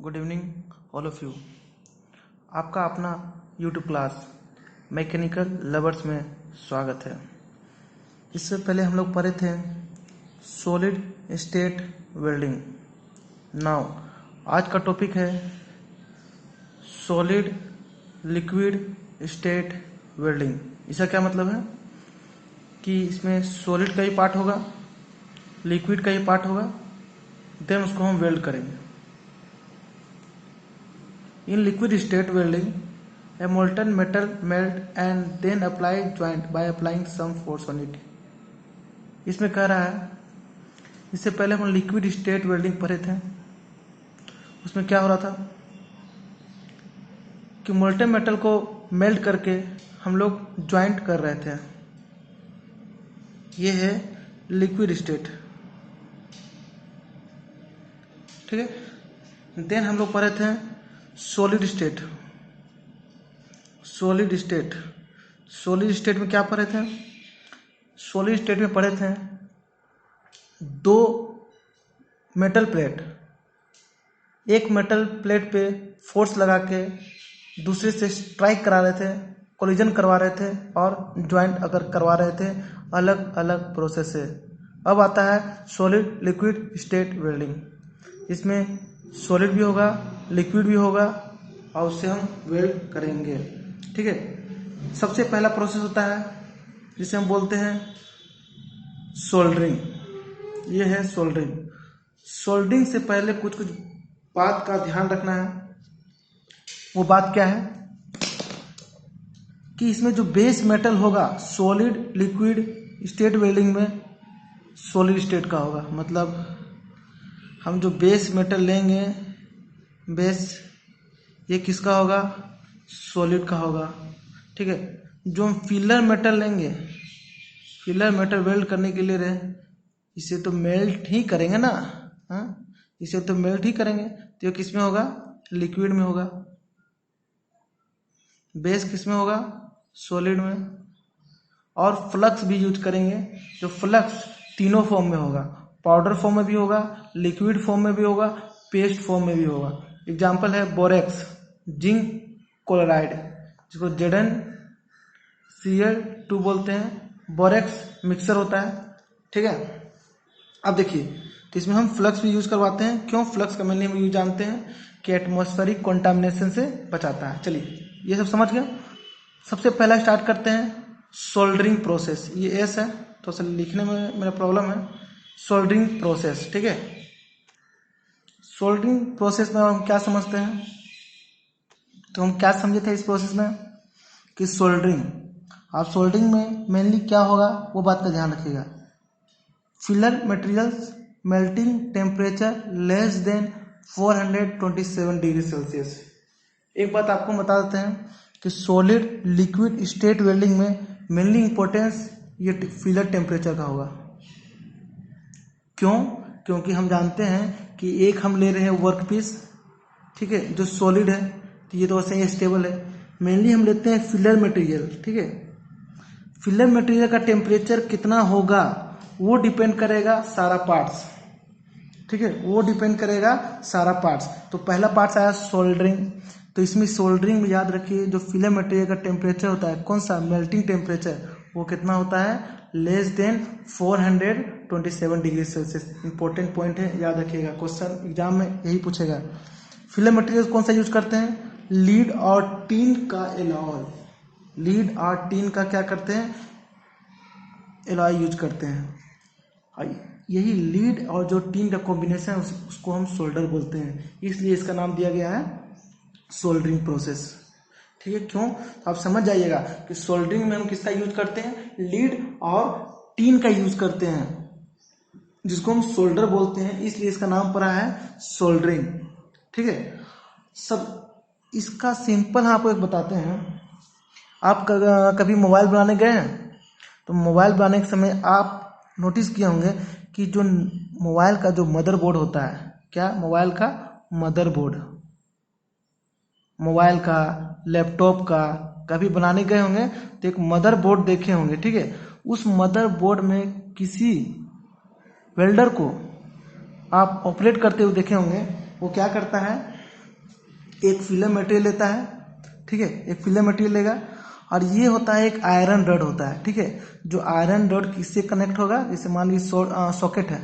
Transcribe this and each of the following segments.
Good evening all of you. आपका अपना YouTube class mechanical lovers में स्वागत है। इससे पहले हम लोग पढ़े थे सॉलिड स्टेट वेल्डिंग। नाउ आज का टॉपिक है सॉलिड लिक्विड स्टेट वेल्डिंग। इसका क्या मतलब है कि इसमें सॉलिड का ही पार्ट होगा, लिक्विड का ही पार्ट होगा, देन उसको हम वेल्ड करेंगे। In liquid state welding, a molten metal melt and then apply joint by applying some force on it। इसमें कह रहा है, इससे पहले हम लिक्विड स्टेट वेल्डिंग पढ़े थे। उसमें क्या हो रहा था कि मोल्टेन मेटल को मेल्ट करके हम लोग ज्वाइंट कर रहे थे। ये है लिक्विड स्टेट, ठीक है। देन हम लोग पढ़े थे solid state. Solid state solid state में क्या पढ़े थे? सॉलिड स्टेट में पढ़े थे दो मेटल प्लेट, एक मेटल प्लेट पे फोर्स लगा के दूसरे से स्ट्राइक करा रहे थे, कोलिजन करवा रहे थे और ज्वाइंट अगर करवा रहे थे, अलग अलग प्रोसेस से। अब आता है सॉलिड लिक्विड स्टेट वेल्डिंग। इसमें सॉलिड भी होगा, लिक्विड भी होगा और उससे हम वेल्ड करेंगे, ठीक है। सबसे पहला प्रोसेस होता है जिसे हम बोलते हैं सोल्डरिंग। ये है सोल्डरिंग। सोल्डरिंग से पहले कुछ बात का ध्यान रखना है। वो बात क्या है कि इसमें जो बेस मेटल होगा सॉलिड लिक्विड स्टेट वेल्डिंग में सॉलिड स्टेट का होगा। मतलब हम जो बेस मेटल लेंगे, बेस ये किसका होगा? सॉलिड का होगा, ठीक है। जो हम फिलर मेटल लेंगे, फिलर मेटल वेल्ड करने के लिए रहे, इसे तो मेल्ट ही करेंगे ना, हाँ, इसे तो मेल्ट ही करेंगे, तो ये किस में होगा? लिक्विड में होगा। बेस किस में होगा? सॉलिड में। और फ्लक्स भी यूज करेंगे, जो फ्लक्स तीनों फॉर्म में होगा, पाउडर फॉर्म में भी होगा, लिक्विड फॉर्म में भी होगा, पेस्ट फॉर्म में भी होगा। एग्जाम्पल है बोरेक्स, जिंक क्लोराइड, जिसको ZnCl2 बोलते हैं। बोरेक्स मिक्सर होता है, ठीक है। अब देखिए, तो इसमें हम फ्लक्स भी यूज करवाते हैं। क्यों? फ्लक्स का मेनली हम यूज जानते हैं कि एटमॉस्फेरिक कंटामिनेशन से बचाता है। चलिए, ये सब समझ गया। सबसे पहला स्टार्ट करते हैं सोल्डरिंग प्रोसेस। ये एस है तो असल लिखने में मेरा प्रॉब्लम है। सोल्डरिंग प्रोसेस, ठीक है। सोल्डरिंग प्रोसेस में हम क्या समझते हैं? तो हम क्या समझे थे इस प्रोसेस में कि सोल्डरिंग, आप सोल्डरिंग में मेनली क्या होगा वो बात का ध्यान रखिएगा। Filler materials melting temperature less than 427 degree Celsius. एक बात आपको बता देते हैं कि सॉलिड लिक्विड स्टेट वेल्डिंग में मेनली इंपॉर्टेंस ये फिलर टेम्परेचर का होगा। क्यों? क्योंकि हम जानते हैं कि एक हम ले रहे हैं वर्क पीस, ठीक है, जो सॉलिड है, तो ये तो वैसे ही स्टेबल है। मेनली हम लेते हैं फिलर मटेरियल, ठीक है। फिलर मटेरियल का टेम्परेचर कितना होगा वो डिपेंड करेगा सारा पार्ट्स, ठीक है, वो डिपेंड करेगा सारा पार्ट्स। तो पहला पार्ट्स आया सोल्डरिंग। तो इसमें सोल्डरिंग में याद रखिए जो फिलर मटेरियल का टेम्परेचर होता है, कौन सा? मेल्टिंग टेम्परेचर, वो कितना होता है? Less than 427 degree Celsius. Important point है, याद रखिएगा, क्वेश्चन एग्जाम में यही पूछेगा। फिलर मटेरियल कौन सा यूज करते हैं? लीड और टीन का एलॉय। लीड और टीन का क्या करते हैं? एलॉय यूज करते हैं। यही लीड और जो टीन का कॉम्बिनेशन है उसको हम सोल्डर बोलते हैं, इसलिए इसका नाम दिया गया है सोल्डरिंग प्रोसेस, ठीक है। क्यों? तो आप समझ जाइएगा कि सोल्डरिंग में हम किसका यूज करते हैं? लीड और टीन का यूज करते हैं, जिसको हम सोल्डर बोलते हैं, इसलिए इसका नाम पड़ा है सोल्डरिंग, ठीक है। सब इसका सिंपल आपको एक बताते हैं। आप कभी मोबाइल बनाने गए हैं तो मोबाइल बनाने के समय आप नोटिस किए होंगे कि जो मोबाइल का जो मदरबोर्ड होता है, क्या? मोबाइल का मदरबोर्ड, मोबाइल का, लैपटॉप का कभी बनाने गए होंगे तो एक मदरबोर्ड देखे होंगे, ठीक है। उस मदरबोर्ड में किसी वेल्डर को आप ऑपरेट करते हुए देखे होंगे। वो क्या करता है एक फिलर मटेरियल लेता है, ठीक है, एक फिलर मटेरियल लेगा, और ये होता है एक आयरन रड होता है, ठीक है। जो आयरन रड किससे कनेक्ट होगा, जैसे मान लीजिए सॉकेट है,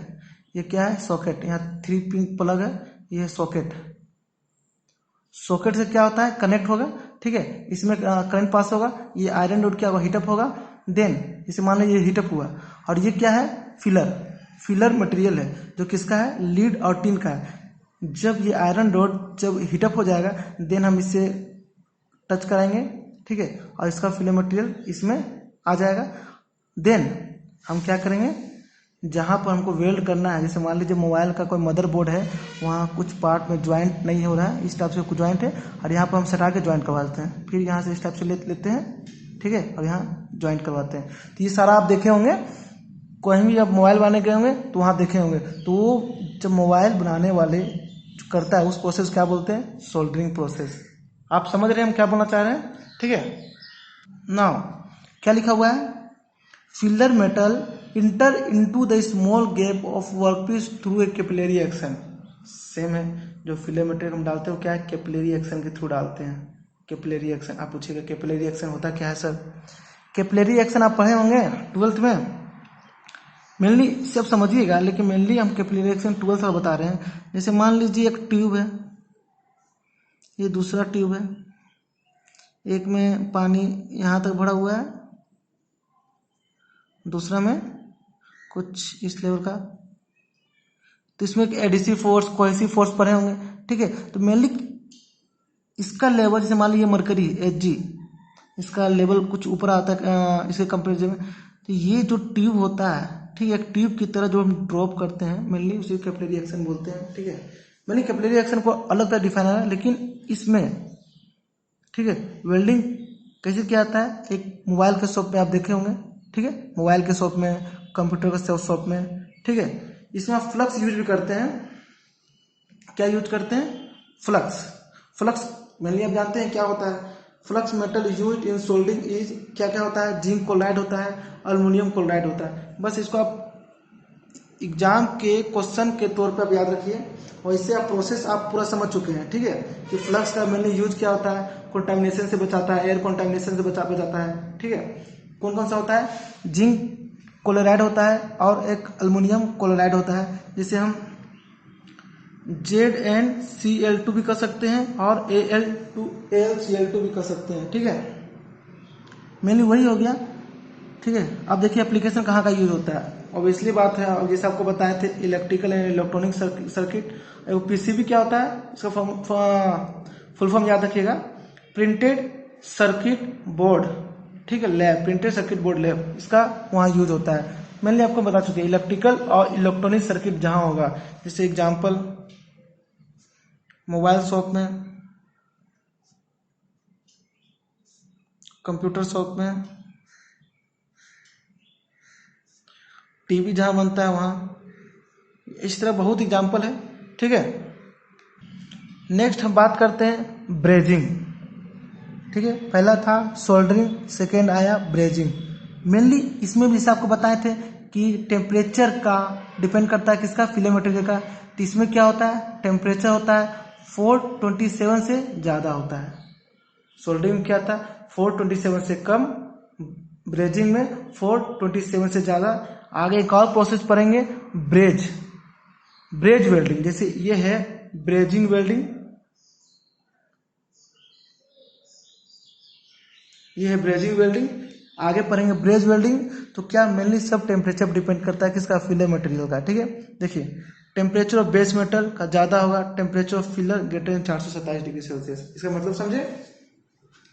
ये क्या है, सॉकेट, यहाँ 3 पिन प्लग है, ये है सॉकेट। सॉकेट से क्या होता है, कनेक्ट होगा, ठीक है, इसमें करंट पास होगा, ये आयरन रड क्या होगा, हीटअप होगा, देन इसे मान लीजिए हीटअप हुआ, और ये क्या है, फिलर मटेरियल है, जो किसका है, लीड और टिन का है। जब ये आयरन रड जब हीटअप हो जाएगा, देन हम इसे टच कराएंगे, ठीक है, और इसका फिलर मटेरियल इसमें आ जाएगा। देन हम क्या करेंगे, जहाँ पर हमको वेल्ड करना है, जैसे मान लीजिए मोबाइल का कोई मदरबोर्ड है, वहाँ कुछ पार्ट में ज्वाइंट नहीं हो रहा है, इस टाइप से कुछ ज्वाइंट है, और यहाँ पर हम सटा के ज्वाइंट करवा देते हैं, फिर यहाँ से इस टाइप से लेते हैं, ठीक है, और यहाँ ज्वाइंट करवाते हैं। तो ये सारा आप देखे होंगे, कहीं भी आप मोबाइल बनाने गए होंगे तो वहाँ देखे होंगे। तो वो जब मोबाइल बनाने वाले करता है, उस प्रोसेस क्या बोलते हैं, सोल्डरिंग प्रोसेस। आप समझ रहे हैं हम क्या बोलना चाह रहे हैं, ठीक है। नाउ क्या लिखा हुआ है, filler metal inter into the small gap of workpiece through a capillary action. Same है, जो फिलर मेटेरियल हम डालते हैं वो क्या है, कैपिलरी एक्शन के थ्रू डालते हैं। कैपिलरी एक्शन, आप पूछिएगा कैपिलरी एक्शन होता क्या है सर। कैपिलरी एक्शन आप पढ़े होंगे 12th में, मेनली सब समझिएगा, लेकिन मेनली हम कैपिलरी एक्शन 12th में बता रहे हैं। जैसे मान लीजिए एक ट्यूब है, ये दूसरा ट्यूब है, एक में पानी यहाँ तक भरा हुआ है, दूसरा में कुछ इस लेवल का, तो इसमें एक एडिसिव फोर्स, कोहेसिव फोर्स पढ़े होंगे, ठीक है। तो मेनली इसका लेवल, जैसे मान लीजिए मरकरी Hg, इसका लेवल कुछ ऊपर आता है इसके कंपेरिजन में। तो ये जो ट्यूब होता है, ठीक है, एक ट्यूब की तरह जो हम ड्रॉप करते हैं, मेनली उसी कैपिलरी एक्शन बोलते हैं, ठीक है। मेनली कैपिलरी एक्शन को अलग तरह डिफाइन है, लेकिन इसमें, ठीक है, वेल्डिंग कैसे किया जाता है, एक मोबाइल के शॉप में आप देखे होंगे, ठीक है, मोबाइल के शॉप में, कंप्यूटर के शॉप में, ठीक है, इसमें आप फ्लक्स यूज भी करते हैं। क्या यूज करते हैं, फ्लक्स। फ्लक्स मेनली आप जानते हैं क्या होता है, flux metal use in soldering is क्या क्या होता है, जिंक क्लोराइड होता है, अल्युमिनियम क्लोराइड होता है। बस इसको आप एग्जाम के क्वेश्चन के तौर पे आप याद रखिए, और इससे आप प्रोसेस आप पूरा समझ चुके हैं, ठीक है, कि फ्लक्स का मेनली यूज क्या होता है, कंटामिनेशन से बचाता है, एयर कंटामिनेशन से बचाता है, ठीक है। कौन कौन सा होता है, जिंक क्लोराइड होता है, और एक अल्युमिनियम क्लोराइड होता है, जिसे हम ZnCl2 भी कर सकते हैं, और AlCl2 भी कर सकते हैं, ठीक है। मेनली वही हो गया, ठीक है। अब देखिए एप्लीकेशन कहाँ का यूज होता है, ऑब्वियसली बात है, और जैसे आपको बताए थे electrical and electronic circuit. PCB क्या होता है, इसका फुल फॉर्म याद रखिएगा, प्रिंटेड सर्किट बोर्ड, ठीक है, lab, printed circuit board lab, इसका वहाँ यूज होता है। मेनली आपको बता चुके इलेक्ट्रिकल और इलेक्ट्रॉनिक सर्किट जहाँ होगा, जैसे एग्जाम्पल मोबाइल शॉप में, कंप्यूटर शॉप में, टीवी जहाँ बनता है वहाँ, इस तरह बहुत एग्जाम्पल है, ठीक है। नेक्स्ट हम बात करते हैं ब्रेजिंग, ठीक है। पहला था सोल्डरिंग, सेकेंड आया ब्रेजिंग। मेनली इसमें भी जैसे आपको बताए थे कि टेम्परेचर का डिपेंड करता है, किसका, फिलर मटेरियल का। तो इसमें क्या होता है, टेम्परेचर होता है 427 से ज़्यादा होता है। सोल्डरिंग में क्या था, 427 से कम, ब्रेजिंग में 427 से ज़्यादा। आगे एक और प्रोसेस पढ़ेंगे, ब्रेज वेल्डिंग। जैसे ये है ब्रेजिंग वेल्डिंग, ये है ब्रेजिंग वेल्डिंग। आगे पढ़ेंगे ब्रेज वेल्डिंग। तो क्या, मेनली सब टेम्परेचर डिपेंड करता है किसका, फिलर मटेरियल का, ठीक है। देखिए टेम्परेचर ऑफ बेस मेटल का ज़्यादा होगा, temperature of filler greater than 427 degree Celsius. इसका मतलब समझे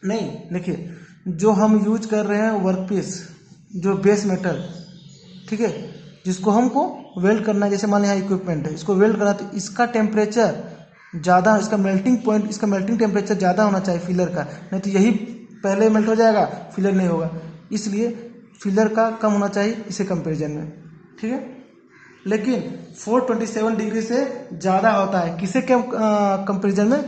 नहीं। देखिए जो हम यूज कर रहे हैं वर्कपीस, जो बेस मेटल, ठीक है, जिसको हमको वेल्ड करना है, जैसे मान लिया इक्विपमेंट है, इसको वेल्ड करना, तो इसका टेम्परेचर ज़्यादा, इसका मेल्टिंग पॉइंट, इसका मेल्टिंग टेम्परेचर ज़्यादा होना चाहिए फिलर का, नहीं तो यही पहले मेल्ट हो जाएगा, फिलर नहीं होगा। इसलिए फिलर का कम होना चाहिए इसे कंपेरिजन में, ठीक है। लेकिन 427 डिग्री से ज़्यादा होता है किसे क्या कंपेरिजन में,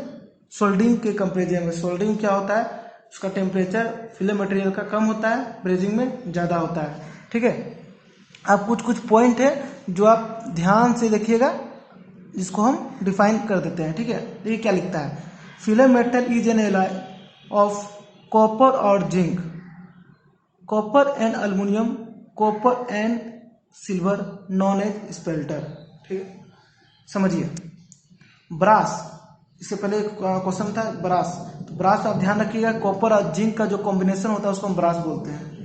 सोल्डिंग के कंपेरिजन में। सोल्डिंग क्या होता है, उसका टेम्परेचर फिलर मटेरियल का कम होता है, ब्रेजिंग में ज़्यादा होता है, ठीक है। अब कुछ कुछ पॉइंट है जो आप ध्यान से देखिएगा, जिसको हम डिफाइन कर देते हैं, ठीक है। देखिए क्या लिखता है, filler metal is an alloy of copper और zinc, copper and aluminium, copper and silver, known as spelter. ठीक है, समझिए। ब्रास, इससे पहले एक क्वेश्चन था ब्रास, तो ब्रास आप ध्यान रखिएगा, कॉपर और जिंक का जो कॉम्बिनेशन होता है उसको हम ब्रास बोलते हैं।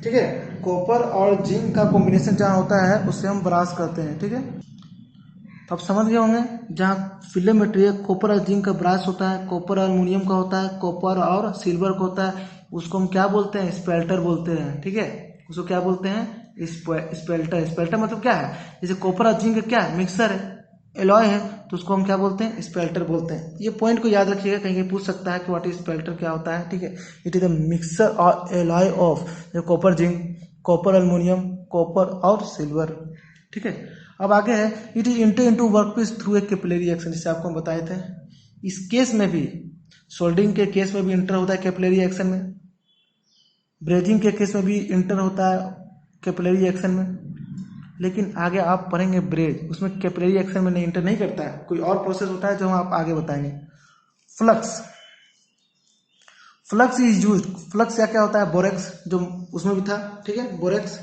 ठीक है, कॉपर और जिंक का कॉम्बिनेशन जहाँ होता है उससे हम ब्रास कहते हैं। ठीक है, तो आप समझ गए होंगे, जहाँ फिलर मटेरियल कॉपर और जिंक का ब्रास होता है, कॉपर और अल्युमिनियम का होता है, कॉपर और सिल्वर का होता है, उसको हम क्या बोलते हैं? स्पेल्टर बोलते हैं। ठीक है, उसको क्या बोलते हैं? स्पेल्टर। स्पेल्टर मतलब क्या है? जैसे कॉपर और जिंक क्या है? मिक्सर है, एलॉय है, तो उसको हम क्या बोलते हैं? स्पेल्टर बोलते हैं। ये पॉइंट को याद रखिएगा, कहीं पूछ सकता है कि व्हाट इज स्पेल्टर, क्या होता है। ठीक है, इट इज द मिक्सर और alloy of copper zinc, copper aluminium, copper और सिल्वर। ठीक है, अब आगे है, it is inter into workpiece through a capillary reaction, जिसे आपको हम बताए थे। इस केस में भी, सोल्डरिंग के केस में भी इंटर होता है कैपिलरी रिएक्शन में, ब्रेजिंग के केस में भी इंटर होता है कैपिलरी रिएक्शन में, लेकिन आगे आप पढ़ेंगे ब्रेज, उसमें कैपिलरी रिएक्शन में नहीं इंटर नहीं करता है, कोई और प्रोसेस होता है जो हम आप आगे बताएंगे। Flux, flux is use, flux क्या क्या होता है? बोरेक्स, जो उसमें भी था। ठीक है, borax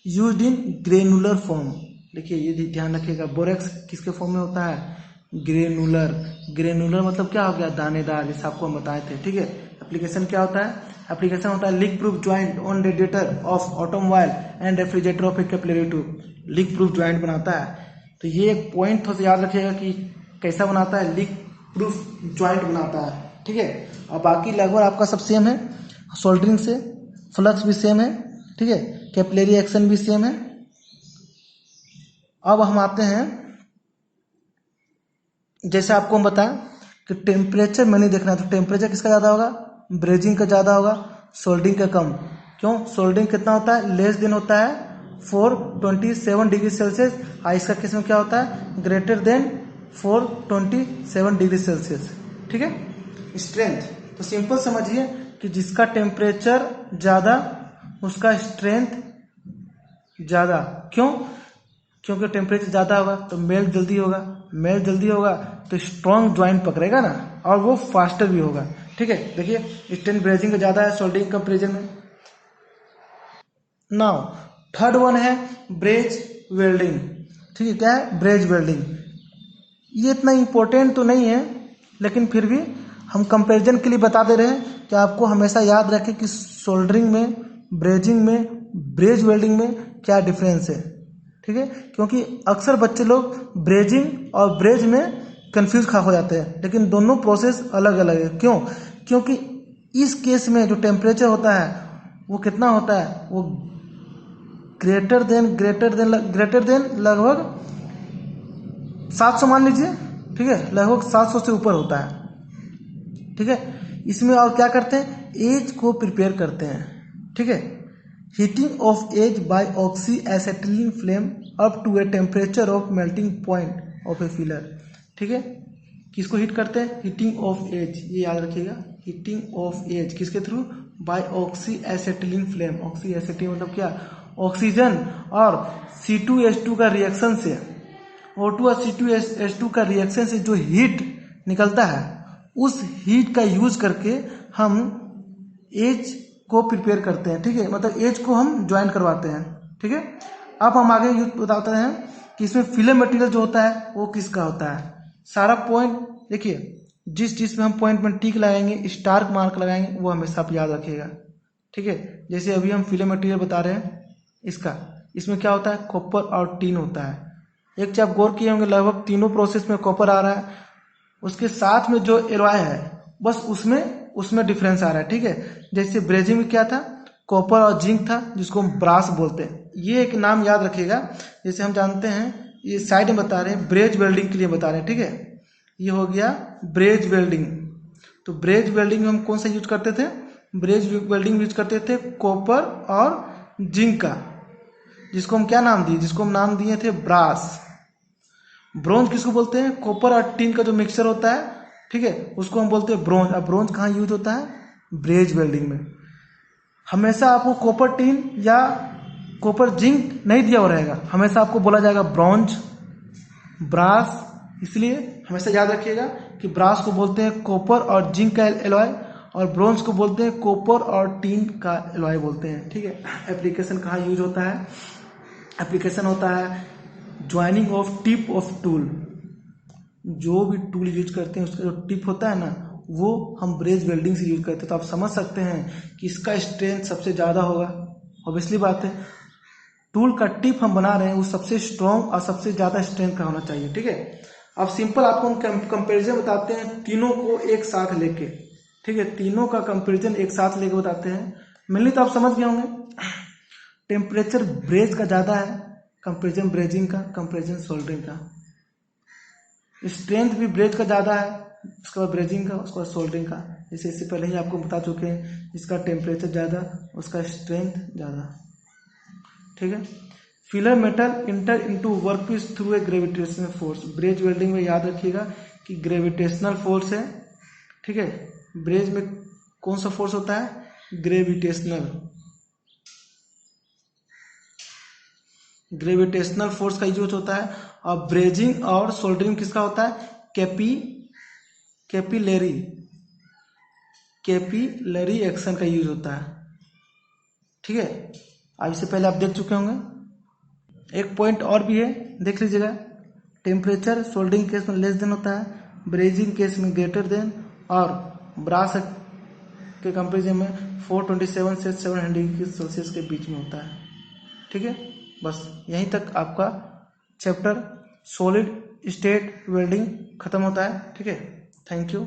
use in granular form. देखिए ये ध्यान रखिएगा, बोरेक्स किसके फॉर्म में होता है? ग्रेनुलर। ग्रेनुलर मतलब क्या हो गया? दानेदार, जैसे आपको हम बताए थे। ठीक है, एप्लीकेशन क्या होता है? एप्लीकेशन होता है leak proof joint on radiator of automobile and refrigerator of A capillary tube. Leak proof joint बनाता है, तो ये एक पॉइंट थोड़ा सा याद रखिएगा कि कैसा बनाता है? लीक प्रूफ ज्वाइंट बनाता है। ठीक है, और बाकी लगभग आपका सब सेम है, सोल्डरिंग से फ्लक्स भी सेम है। ठीक है, कैपिलरी एक्शन भी सेम है। अब हम आते हैं, जैसे आपको हम बताएं कि टेम्परेचर में नहीं देखना है, तो टेम्परेचर किसका ज़्यादा होगा? ब्रेजिंग का ज़्यादा होगा, सोल्डरिंग का कम। क्यों? सोल्डरिंग कितना होता है? लेस देन होता है 427 डिग्री सेल्सियस, और इसका केस में क्या होता है? Greater than 427 degree Celsius. ठीक है, स्ट्रेंथ, तो सिंपल समझिए कि जिसका टेम्परेचर ज़्यादा उसका स्ट्रेंथ ज़्यादा। क्यों? क्योंकि टेम्परेचर ज़्यादा होगा तो मेल्ट जल्दी होगा, मेल्ट जल्दी होगा तो स्ट्रॉन्ग ज्वाइंट पकड़ेगा ना, और वो फास्टर भी होगा। ठीक है, देखिए स्ट्रेंथ ब्रेजिंग का ज़्यादा है सोल्डरिंग कंपेरिजन में। नाउ थर्ड वन है ब्रेज वेल्डिंग। ठीक है, क्या है? ब्रेज वेल्डिंग। ये इतना इम्पोर्टेंट तो नहीं है, लेकिन फिर भी हम कंपैरिजन के लिए बता दे रहे हैं कि आपको हमेशा याद रखें कि सोल्डरिंग में, ब्रेजिंग में, ब्रेज वेल्डिंग में क्या डिफरेंस है। ठीक है, क्योंकि अक्सर बच्चे लोग ब्रेजिंग और ब्रेज में कंफ्यूज हो जाते हैं, लेकिन दोनों प्रोसेस अलग अलग है। क्यों? क्योंकि इस केस में जो टेम्परेचर होता है वो कितना होता है? वो ग्रेटर देन लगभग 700 मान लीजिए। ठीक है, लगभग 700 से ऊपर होता है। ठीक है, इसमें और क्या करते हैं? एज को प्रिपेयर करते हैं। ठीक है, heating of edge by oxy acetylene flame up to a temperature of melting point of a filler. ठीक है, किसको हीट करते हैं? हीटिंग ऑफ एज, ये याद रखिएगा, हीटिंग ऑफ एज किसके through? By oxy acetylene flame. Oxy acetylene मतलब क्या? ऑक्सीजन और C2H2 का रिएक्शन से, O2 और C2H2 का रिएक्शन से जो हीट निकलता है, उस हीट का यूज करके हम एज को प्रिपेयर करते हैं। ठीक है, मतलब एज को हम ज्वाइन करवाते हैं। ठीक है, अब हम आगे बताते हैं कि इसमें फिलर मटेरियल जो होता है वो किसका होता है। सारा पॉइंट देखिए, जिस चीज में हम पॉइंट में टिक लगाएंगे, स्टार मार्क लगाएंगे, वो हमेशा आप याद रखिएगा। ठीक है, जैसे अभी हम फिलर मटेरियल बता रहे हैं इसका, इसमें क्या होता है? कॉपर और टीन होता है। एक चीज आप गौर किए होंगे, लगभग तीनों प्रोसेस में कॉपर आ रहा है, उसके साथ में जो एलॉय है बस उसमें डिफरेंस आ रहा है। ठीक है, जैसे ब्रेजिंग में क्या था? कॉपर और जिंक था, जिसको हम ब्रास बोलते हैं। ये एक नाम याद रखिएगा, जैसे हम जानते हैं, ये साइड में बता रहे हैं ब्रेज वेल्डिंग के लिए बता रहे हैं। ठीक है, ये हो गया ब्रेज वेल्डिंग। तो ब्रेज वेल्डिंग में हम कौन सा यूज करते थे? ब्रेज वेल्डिंग यूज करते थे कॉपर और जिंक का, जिसको हम क्या नाम दिए? जिसको हम नाम दिए थे ब्रास। ब्रोंज किसको बोलते हैं? कॉपर और टिन का जो मिक्सचर होता है, ठीक है, उसको हम बोलते हैं ब्रोंज। अब ब्रोंज कहाँ यूज होता है? ब्रेज वेल्डिंग में। हमेशा आपको कॉपर टिन या कॉपर जिंक नहीं दिया हुआ रहेगा, हमेशा आपको बोला जाएगा ब्रोंज, ब्रास। इसलिए हमेशा याद रखिएगा कि ब्रास को बोलते हैं कॉपर और जिंक का एलॉय, और ब्रोंज को बोलते हैं कॉपर और टीन का एलॉय बोलते हैं। ठीक है, एप्लीकेशन कहाँ यूज होता है? एप्लीकेशन होता है joining of tip of tool. जो भी टूल यूज करते हैं उसका जो टिप होता है ना, वो हम ब्रेज वेल्डिंग से यूज करते हैं। तो आप समझ सकते हैं कि इसका स्ट्रेंथ सबसे ज़्यादा होगा। ऑब्वियसली बात है, टूल का टिप हम बना रहे हैं वो सबसे स्ट्रॉन्ग और सबसे ज़्यादा स्ट्रेंथ का होना चाहिए। ठीक है, अब सिंपल आपको हम कंपेरिजन बताते हैं तीनों को एक साथ लेके। ठीक है, तीनों का कंपेरिजन एक साथ लेके बताते हैं। मेनली तो आप समझ गए होंगे, टेम्परेचर ब्रेज का ज़्यादा है, कंपेरिजन ब्रेजिंग का, कंपेरिजन सोल्डरिंग का। स्ट्रेंथ भी ब्रेज का ज़्यादा है, उसके बाद ब्रेजिंग का, उसके बाद सोल्डरिंग का। जैसे इससे पहले ही आपको बता चुके हैं, इसका टेम्परेचर ज़्यादा, उसका स्ट्रेंथ ज़्यादा। ठीक है, filler metal inter into workpiece through a gravitational force. ब्रेज welding में याद रखिएगा कि ग्रेविटेशनल फोर्स है। ठीक है, ब्रेज में कौन सा फोर्स होता है? ग्रेविटेशनल। ग्रेविटेशनल फोर्स का यूज होता है। और ब्रेजिंग और सोल्डरिंग किसका होता है? कैपिलरी एक्शन का यूज होता है। ठीक है, अब इससे पहले आप देख चुके होंगे। एक पॉइंट और भी है, देख लीजिएगा। टेम्परेचर सोल्डरिंग केस में लेस देन होता है, ब्रेजिंग केस में ग्रेटर देन, और ब्रास के कंपेरिजन में 427 से 700 सेल्सियस के बीच में होता है। ठीक है, बस यहीं तक आपका चैप्टर सॉलिड स्टेट वेल्डिंग खत्म होता है। ठीक है, थैंक यू।